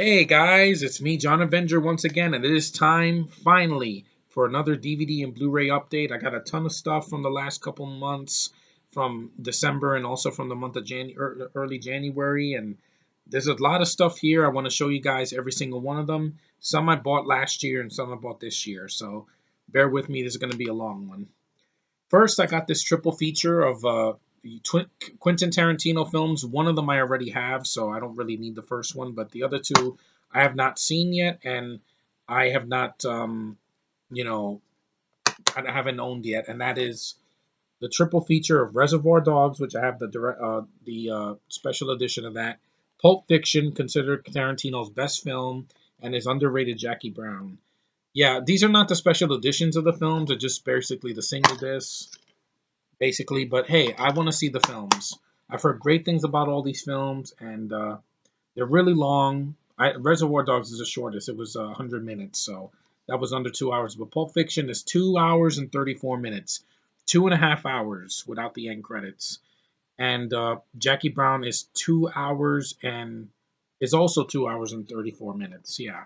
Hey guys, it's me, John Avenger, once again, and it is time, finally, for another DVD and Blu-ray update. I got a ton of stuff from the last couple months, from December and also from the month of early January, and there's a lot of stuff here. I want to show you guys every single one of them. Some I bought last year and some I bought this year, so bear with me. This is going to be a long one. First, I got this triple feature of Quentin Tarantino films. One of them I already have, so I don't really need the first one. But the other two I have not seen yet, and I have not, you know, I haven't owned yet. And that is the triple feature of Reservoir Dogs, which I have the special edition of that. Pulp Fiction, considered Tarantino's best film, and his underrated Jackie Brown. Yeah, these are not the special editions of the films; they're just basically the single discs basically. But hey, I want to see the films. I've heard great things about all these films, and they're really long. Reservoir Dogs is the shortest; it was 100 minutes, so that was under 2 hours. But Pulp Fiction is 2 hours and 34 minutes, 2.5 hours without the end credits. And Jackie Brown is 2 hours and is also 2 hours and 34 minutes. Yeah,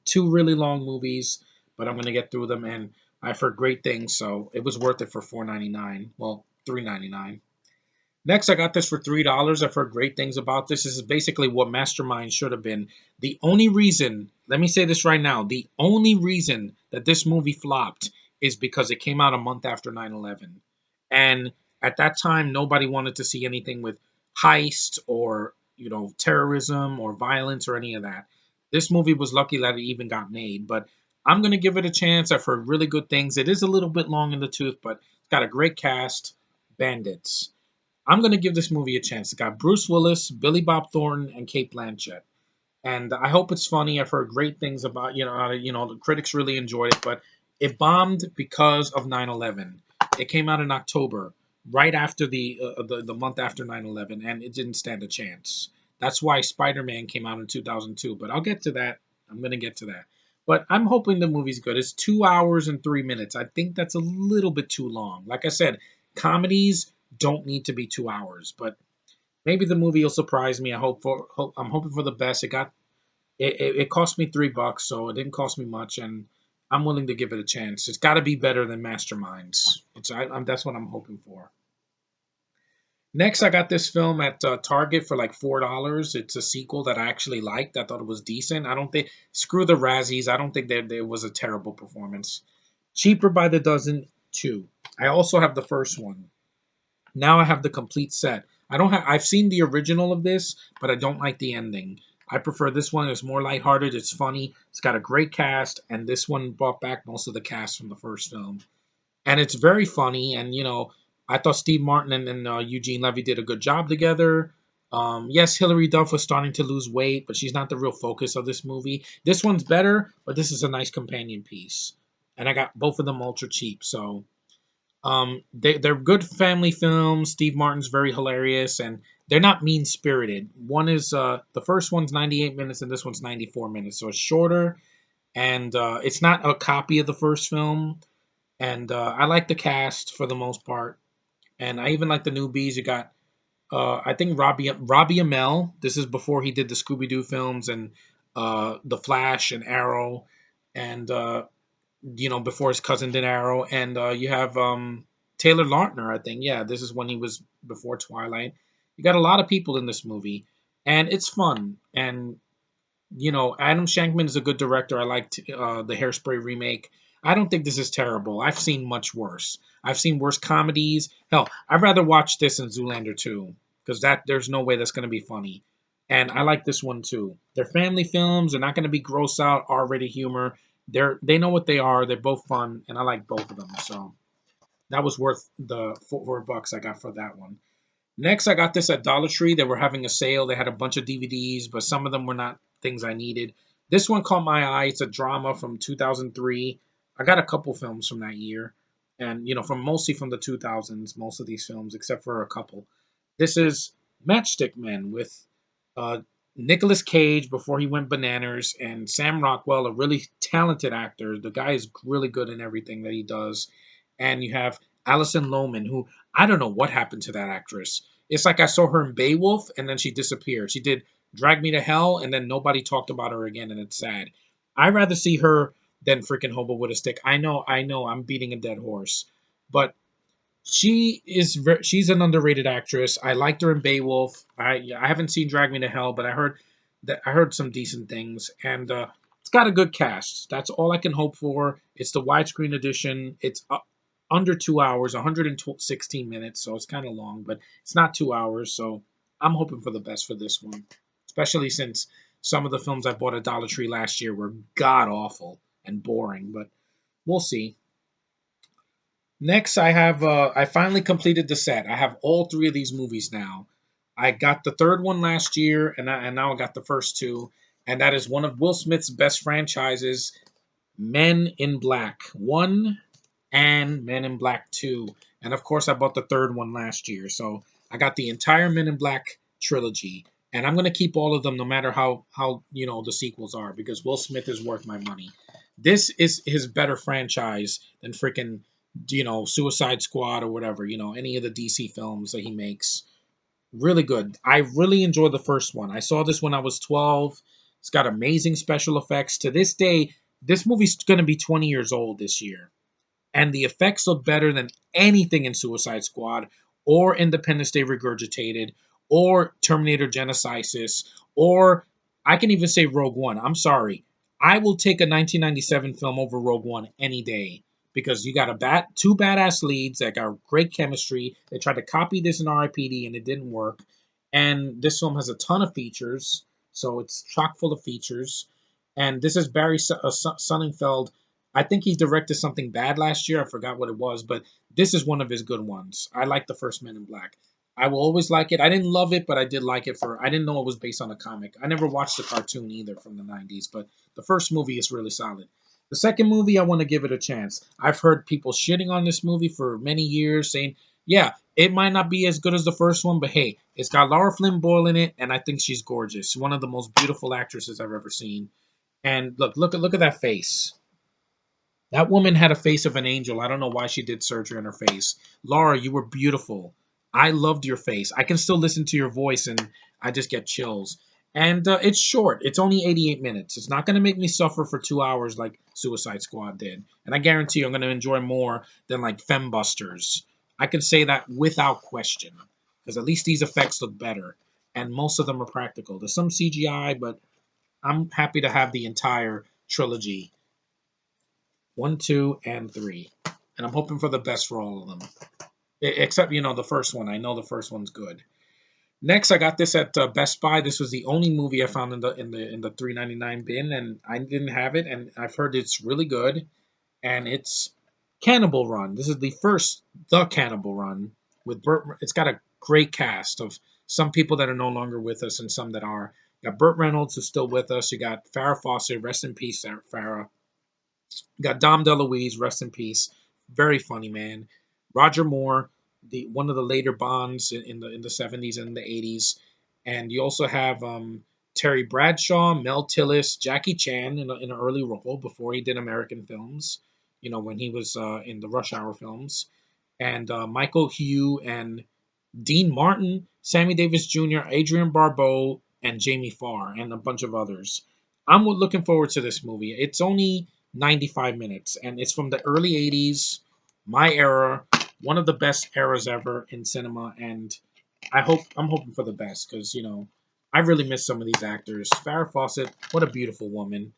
two really long movies, but I'm gonna get through them, and I've heard great things, so it was worth it for $4.99. Well, $3.99. Next, I got this for $3. I've heard great things about this. This is basically what Mastermind should have been. The only reason, let me say this right now, the only reason that this movie flopped is because it came out a month after 9/11, and at that time, nobody wanted to see anything with heist or terrorism or violence or any of that. This movie was lucky that it even got made, but I'm gonna give it a chance. I've heard really good things. It is a little bit long in the tooth, but it's got a great cast. Bandits. I'm going to give this movie a chance. It got Bruce Willis, Billy Bob Thornton, and Kate Blanchett. And I hope it's funny. I've heard great things about, the critics really enjoyed it, but it bombed because of 9/11. It came out in October, right after the month after 9/11, and it didn't stand a chance. That's why SpiderMan came out in 2002, but I'll get to that. I'm going to get to that. But I'm hoping the movie's good. It's 2 hours and 3 minutes. I think that's a little bit too long. Like I said, comedies don't need to be 2 hours, but maybe the movie will surprise me. I'm hoping for the best. It cost me $3, so it didn't cost me much, and I'm willing to give it a chance. It's got to be better than Masterminds. That's what I'm hoping for. Next, I got this film at Target for like $4. It's a sequel that I actually liked. I thought it was decent. I don't think screw the Razzies. I don't think there was a terrible performance. Cheaper by the dozen, two. I also have the first one. Now I have the complete set. I don't have. I've seen the original of this, but I don't like the ending. I prefer this one. It's more lighthearted. It's funny. It's got a great cast, and this one brought back most of the cast from the first film. And it's very funny. And I thought Steve Martin and Eugene Levy did a good job together. Yes, Hilary Duff was starting to lose weight, but she's not the real focus of this movie. This one's better, but this is a nice companion piece. And I got both of them ultra cheap, so they're good family films. Steve Martin's very hilarious, and they're not mean spirited. One is the first one's 98 minutes, and this one's 94 minutes, so it's shorter, and it's not a copy of the first film. And I like the cast for the most part, and I even like the newbies. You got I think Robbie Amell. This is before he did the Scooby Doo films and the Flash and Arrow, and before his cousin did Arrow, and you have Taylor Lautner. I think, yeah, this is when he was before Twilight. You got a lot of people in this movie, and it's fun. And Adam Shankman is a good director. I liked the Hairspray remake. I don't think this is terrible. I've seen much worse. I've seen worse comedies. Hell, I'd rather watch this than Zoolander 2 because there's no way that's going to be funny. And I like this one too. They're family films. They're not going to be gross out R-rated humor. They know what they are. They're both fun, and I like both of them. So that was worth the $4 I got for that one. Next, I got this at Dollar Tree. They were having a sale. They had a bunch of DVDs, but some of them were not things I needed. This one caught my eye. It's a drama from 2003. I got a couple films from that year, and from mostly from the 2000s. Most of these films, except for a couple. This is Matchstick Men with uh, Nicolas Cage before he went bananas, and Sam Rockwell, a really talented actor. The guy is really good in everything that he does. And you have Alison Lohman, who I don't know what happened to that actress. It's like I saw her in Beowulf, and then she disappeared. She did Drag Me to Hell, and then nobody talked about her again, and it's sad. I'd rather see her than freaking Hobo with a Stick. I know, I'm beating a dead horse, but she's an underrated actress. I liked her in Beowulf. I haven't seen Drag Me to Hell, but I heard some decent things, and it's got a good cast. That's all I can hope for. It's the widescreen edition. It's under 2 hours, 116 minutes, so it's kind of long, but it's not 2 hours. So I'm hoping for the best for this one, especially since some of the films I bought at Dollar Tree last year were god awful and boring. But we'll see. Next, I finally completed the set. I have all three of these movies now. I got the third one last year, and now I got the first two, and that is one of Will Smith's best franchises, Men in Black 1 and Men in Black 2. And of course, I bought the third one last year. So I got the entire Men in Black trilogy. And I'm going to keep all of them no matter how the sequels are, because Will Smith is worth my money. This is his better franchise than freaking, Suicide Squad or whatever, any of the DC films that he makes. Really good. I really enjoyed the first one. I saw this when I was 12. It's got amazing special effects. To this day, this movie's going to be 20 years old this year, and the effects look better than anything in Suicide Squad or Independence Day Regurgitated or Terminator Genesis, or I can even say Rogue One. I'm sorry. I will take a 1997 film over Rogue One any day, because you got two badass leads that got great chemistry. They tried to copy this in RIPD and it didn't work. And this film has a ton of features, so it's chock full of features. And this is Barry Sonnenfeld. I think he directed something bad last year. I forgot what it was, but this is one of his good ones. I like the first Men in Black. I will always like it. I didn't love it, but I did like it I didn't know it was based on a comic. I never watched the cartoon either from the 90s, but the first movie is really solid. The second movie, I want to give it a chance. I've heard people shitting on this movie for many years, saying, yeah, it might not be as good as the first one, but hey, it's got Laura Flynn Boyle in it, and I think she's gorgeous. One of the most beautiful actresses I've ever seen. And look at that face. That woman had a face of an angel. I don't know why she did surgery on her face. Laura, you were beautiful. I loved your face. I can still listen to your voice and I just get chills. And it's short. It's only 88 minutes. It's not going to make me suffer for 2 hours like Suicide Squad did. And I guarantee you I'm going to enjoy more than like Fembusters. I can say that without question. Because at least these effects look better. And most of them are practical. There's some CGI, but I'm happy to have the entire trilogy, 1, 2, and 3. And I'm hoping for the best for all of them. Except, the first one. I know the first one's good. Next, I got this at Best Buy. This was the only movie I found in the $3.99 bin, and I didn't have it. And I've heard it's really good. And it's Cannibal Run. This is the Cannibal Run with Burt. It's got a great cast of some people that are no longer with us and some that are. You got Burt Reynolds, who's still with us. You got Farrah Fawcett, rest in peace, Farrah. You got Dom DeLuise, rest in peace. Very funny man. Roger Moore, the one of the later Bonds in the 70s and the 80s. And you also have Terry Bradshaw, Mel Tillis, Jackie Chan in an early role before he did American films. When he was in the Rush Hour films, and Michael Hugh and Dean Martin, Sammy Davis Jr., Adrian Barbeau, and Jamie Farr, and a bunch of others. I'm looking forward to this movie. It's only 95 minutes, and it's from the early 80s, my era, one of the best eras ever in cinema, and I'm hoping for the best, because I really miss some of these actors. Farrah Fawcett, what a beautiful woman.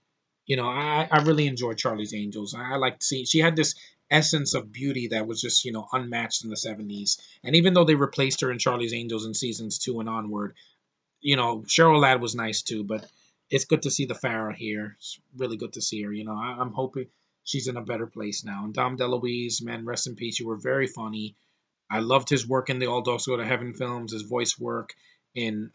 I really enjoy Charlie's Angels. I like to see she had this essence of beauty that was just unmatched in the 70s. And even though they replaced her in Charlie's Angels in seasons 2 and onward, Cheryl Ladd was nice too. But it's good to see the Farrah here. It's really good to see her. I'm hoping she's in a better place now. And Dom DeLuise, man, rest in peace. You were very funny. I loved his work in the All Dogs Go to Heaven films, his voice work in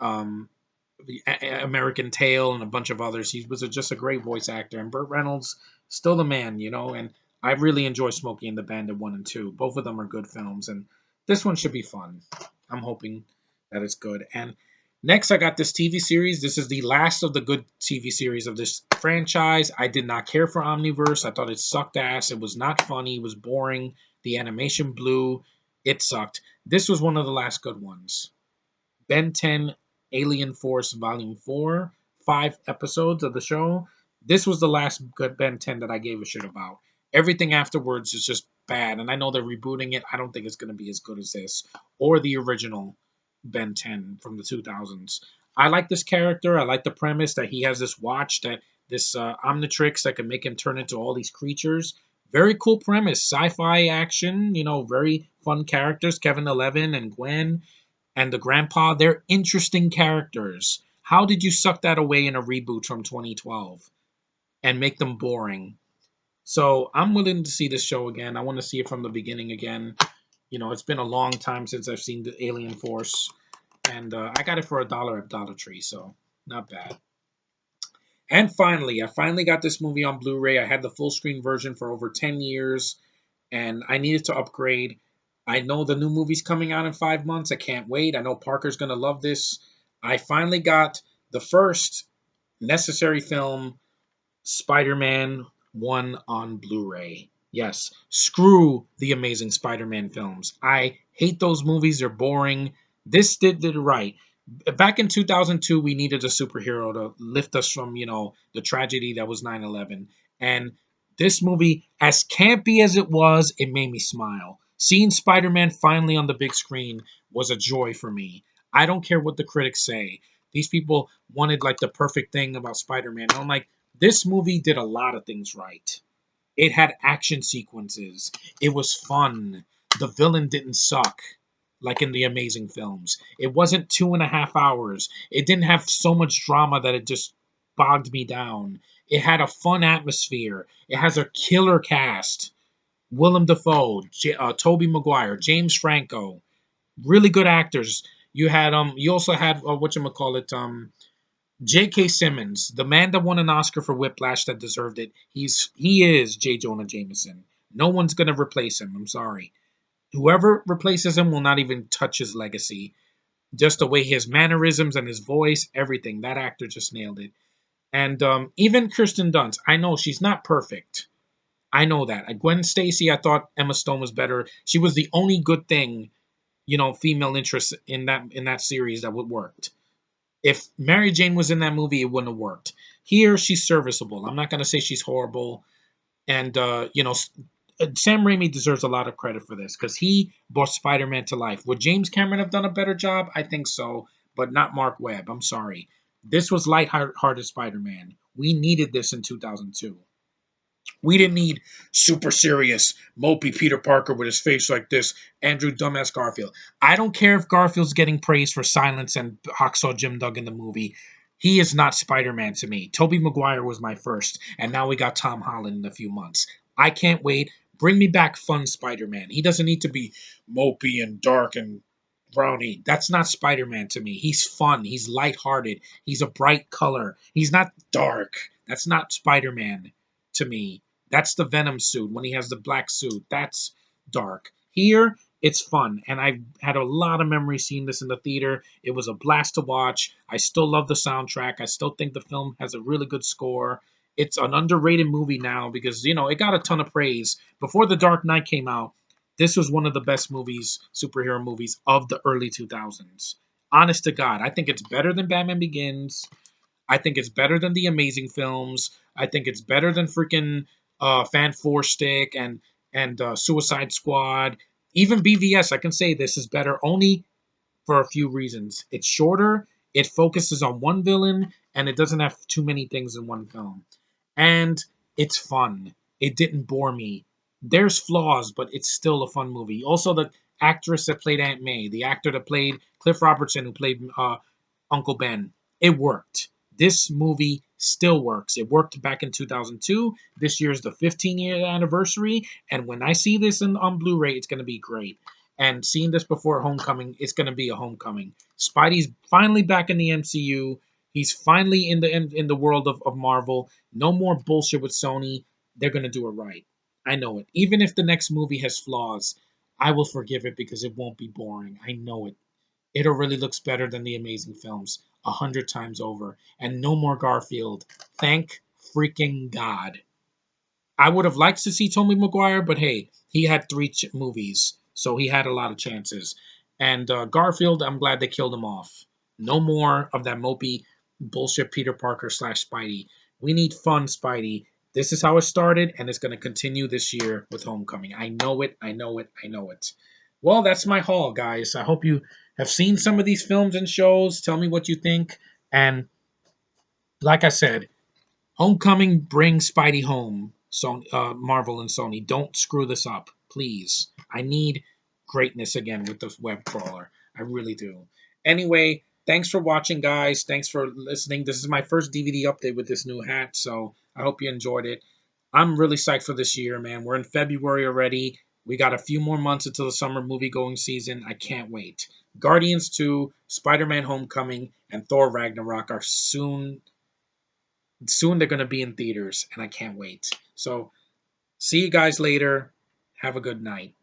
the American Tail and a bunch of others. He was just a great voice actor. And Burt Reynolds, still the man, and I really enjoy Smokey and the Bandit 1 and 2. Both of them are good films, and this one should be fun. I'm hoping that it's good. And next, I got this TV series. This is the last of the good TV series of this franchise. I did not care for Omniverse. I thought it sucked ass. It was not funny. It was boring. The animation blew. It sucked. This was one of the last good ones. Ben 10 Alien Force Volume 4, 5 episodes of the show. This was the last good Ben 10 that I gave a shit about. Everything afterwards is just bad, and I know they're rebooting it. I don't think it's going to be as good as this or the original Ben 10 from the 2000s. I like this character. I like the premise that he has this watch that this Omnitrix that can make him turn into all these creatures. Very cool premise, sci-fi action. Very fun characters. Kevin 11 and Gwen and the grandpa. They're interesting characters. How did you suck that away in a reboot from 2012 and make them boring? So I'm willing to see this show again. I want to see it from the beginning again. It's been a long time since I've seen the Alien Force, and I got it for $1 at Dollar Tree, so not bad. And finally, I finally got this movie on Blu-ray. I had the full screen version for over 10 years, and I needed to upgrade. I know the new movie's coming out in 5 months. I can't wait. I know Parker's gonna love this. I finally got the first necessary film, Spider-Man 1 on Blu-ray. Yes, screw the Amazing Spider-Man films. I hate those movies. They're boring. This did it right. Back in 2002, we needed a superhero to lift us from, the tragedy that was 9/11. And this movie, as campy as it was, it made me smile. Seeing Spider-Man finally on the big screen was a joy for me. I don't care what the critics say. These people wanted like the perfect thing about Spider-Man. I'm like, this movie did a lot of things right. It had action sequences. It was fun. The villain didn't suck like in the Amazing films. It wasn't 2.5 hours. It didn't have so much drama that it just bogged me down. It had a fun atmosphere. It has a killer cast. Willem Dafoe, Tobey Maguire, James Franco, really good actors. You also had whatchamacallit, J.K. Simmons, the man that won an Oscar for Whiplash that deserved it. He is J. Jonah Jameson. No one's gonna replace him. I'm sorry. Whoever replaces him will not even touch his legacy. Just the way his mannerisms and his voice, everything. That actor just nailed it. And even Kirsten Dunst, I know she's not perfect. I know that. Gwen Stacy, I thought Emma Stone was better. She was the only good thing, female interest in that series that would worked. If Mary Jane was in that movie, it wouldn't have worked. Here, she's serviceable. I'm not gonna say she's horrible. And Sam Raimi deserves a lot of credit for this because he brought Spider-Man to life. Would James Cameron have done a better job? I think so, but not Mark Webb. I'm sorry. This was light-hearted Spider-Man. We needed this in 2002. We didn't need super serious, mopey Peter Parker with his face like this, Andrew Dumbass Garfield. I don't care if Garfield's getting praised for Silence and Hacksaw Jim Duggan in the movie. He is not Spider-Man to me. Tobey Maguire was my first, and now we got Tom Holland in a few months. I can't wait. Bring me back fun Spider-Man. He doesn't need to be mopey and dark and brownie. That's not Spider-Man to me. He's fun. He's lighthearted. He's a bright color. He's not dark. That's not Spider-Man to me. That's the Venom suit when he has the black suit. That's dark. Here, it's fun. And I had a lot of memories seeing this in the theater. It was a blast to watch. I still love the soundtrack. I still think the film has a really good score. It's an underrated movie now because, it got a ton of praise. Before The Dark Knight came out, this was one of the best movies, superhero movies of the early 2000s. Honest to God, I think it's better than Batman Begins. I think it's better than the Amazing films. I think it's better than freaking Fan Four Stick and Suicide Squad. Even BVS, I can say this is better only for a few reasons. It's shorter, it focuses on one villain, and it doesn't have too many things in one film. And it's fun. It didn't bore me. There's flaws, but it's still a fun movie. Also, the actress that played Aunt May, the actor that played Cliff Robertson, who played Uncle Ben, it worked. This movie still works. It worked back in 2002. This year's the 15-year anniversary, and when I see this on Blu-ray, it's going to be great. And seeing this before Homecoming, it's going to be a homecoming. Spidey's finally back in the MCU. He's finally in the world of Marvel. No more bullshit with Sony. They're going to do it right. I know it. Even if the next movie has flaws, I will forgive it because it won't be boring. I know it. It already looks better than the Amazing films 100 times over. And no more Garfield. Thank freaking God. I would have liked to see Tobey Maguire, but hey, he had three movies, so he had a lot of chances. And Garfield, I'm glad they killed him off. No more of that mopey bullshit Peter Parker slash Spidey. We need fun Spidey. This is how it started, and it's going to continue this year with Homecoming. I know it. I know it. I know it. Well, that's my haul, guys. I hope you have seen some of these films and shows. Tell me what you think. And like I said, Homecoming brings Spidey home. So, Marvel and Sony, don't screw this up, please. I need greatness again with the web crawler. I really do. Anyway, thanks for watching, guys. Thanks for listening. This is my first DVD update with this new hat, so I hope you enjoyed it. I'm really psyched for this year, man. We're in February already. We got a few more months until the summer movie going season. I can't wait. Guardians 2, Spider-Man Homecoming, and Thor Ragnarok are soon they're going to be in theaters, and I can't wait. So, see you guys later. Have a good night.